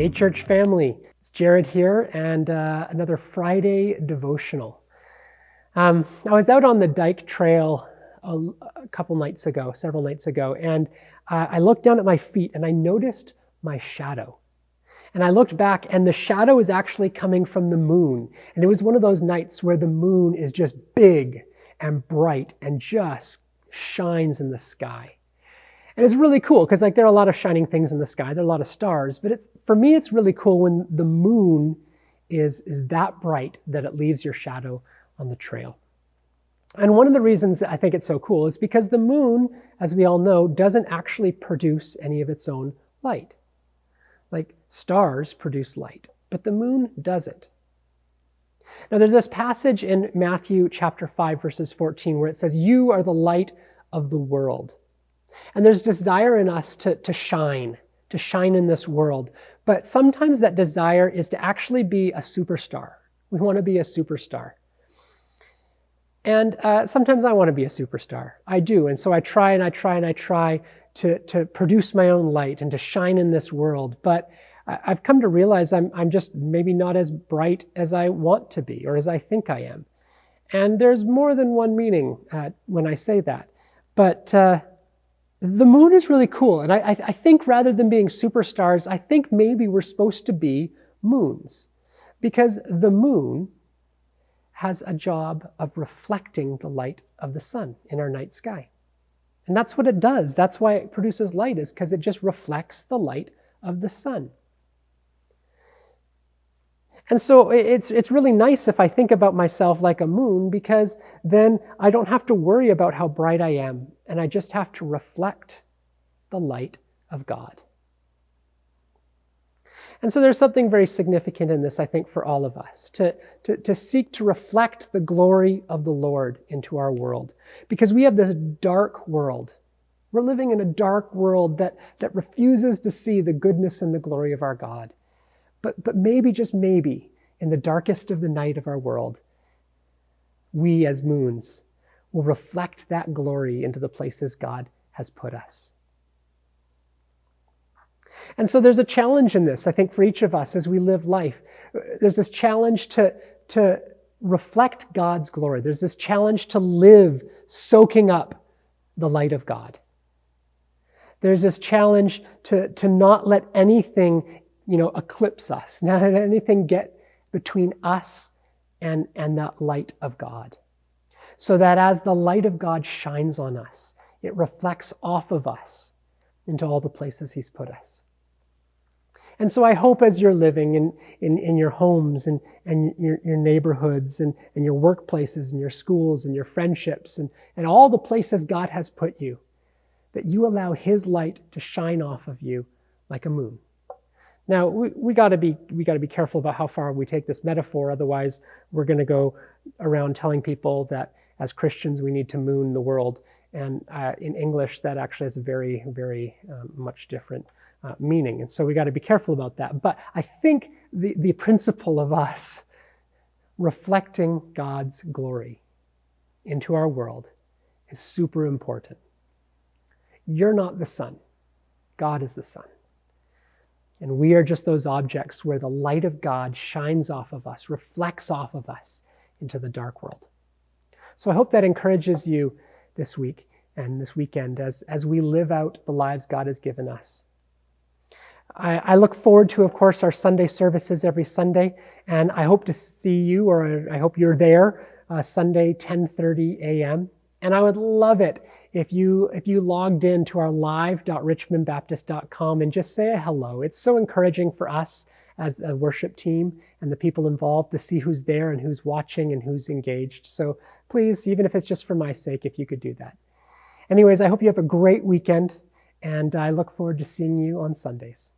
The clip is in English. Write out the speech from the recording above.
Hey church family, it's Jared here and another Friday devotional. I was out on the Dyke Trail several nights ago, and I looked down at my feet and I noticed my shadow. And I looked back and the shadow is actually coming from the moon. And it was one of those nights where the moon is just big and bright and just shines in the sky. And it's really cool because there are a lot of shining things in the sky. There are a lot of stars, but for me, it's really cool when the moon is that bright that it leaves your shadow on the trail. And one of the reasons I think it's so cool is because the moon, as we all know, doesn't actually produce any of its own light. Like stars produce light, but the moon doesn't. Now there's this passage in Matthew chapter 5, verses 14, where it says, "You are the light of the world." And there's desire in us to shine in this world. But sometimes that desire is to actually be a superstar. We want to be a superstar. And sometimes I want to be a superstar. I do. And so I try to produce my own light and to shine in this world. But I've come to realize I'm just maybe not as bright as I want to be or as I think I am. And there's more than one meaning when I say that. But the moon is really cool. And I think rather than being superstars, I think maybe we're supposed to be moons. Because the moon has a job of reflecting the light of the sun in our night sky. And that's what it does. That's why it produces light, is because it just reflects the light of the sun. And so it's really nice if I think about myself like a moon, because then I don't have to worry about how bright I am, and I just have to reflect the light of God. And so there's something very significant in this, I think, for all of us, to seek to reflect the glory of the Lord into our world. Because we have this dark world. We're living in a dark world that refuses to see the goodness and the glory of our God. But maybe, just maybe, in the darkest of the night of our world, we as moons will reflect that glory into the places God has put us. And so there's a challenge in this, I think, for each of us as we live life. There's this challenge to reflect God's glory. There's this challenge to live soaking up the light of God. There's this challenge to not let anything eclipse us, not let anything get between us and that light of God. So that as the light of God shines on us, it reflects off of us into all the places He's put us. And so I hope as you're living in your homes and your neighborhoods and your workplaces and your schools and your friendships and all the places God has put you, that you allow His light to shine off of you like a moon. Now, we got to be careful about how far we take this metaphor. Otherwise, we're going to go around telling people that as Christians we need to moon the world. And in English, that actually has a very, very much different meaning. And so we got to be careful about that. But I think the principle of us reflecting God's glory into our world is super important. You're not the sun. God is the sun. And we are just those objects where the light of God shines off of us, reflects off of us into the dark world. So I hope that encourages you this week and this weekend as we live out the lives God has given us. I look forward to, of course, our Sunday services every Sunday, and I hope to see you, or I hope you're there, Sunday, 10:30 a.m. And I would love it if you logged in to our live.richmondbaptist.com and just say a hello. It's so encouraging for us as a worship team and the people involved to see who's there and who's watching and who's engaged. So please, even if it's just for my sake, if you could do that. Anyways, I hope you have a great weekend, and I look forward to seeing you on Sundays.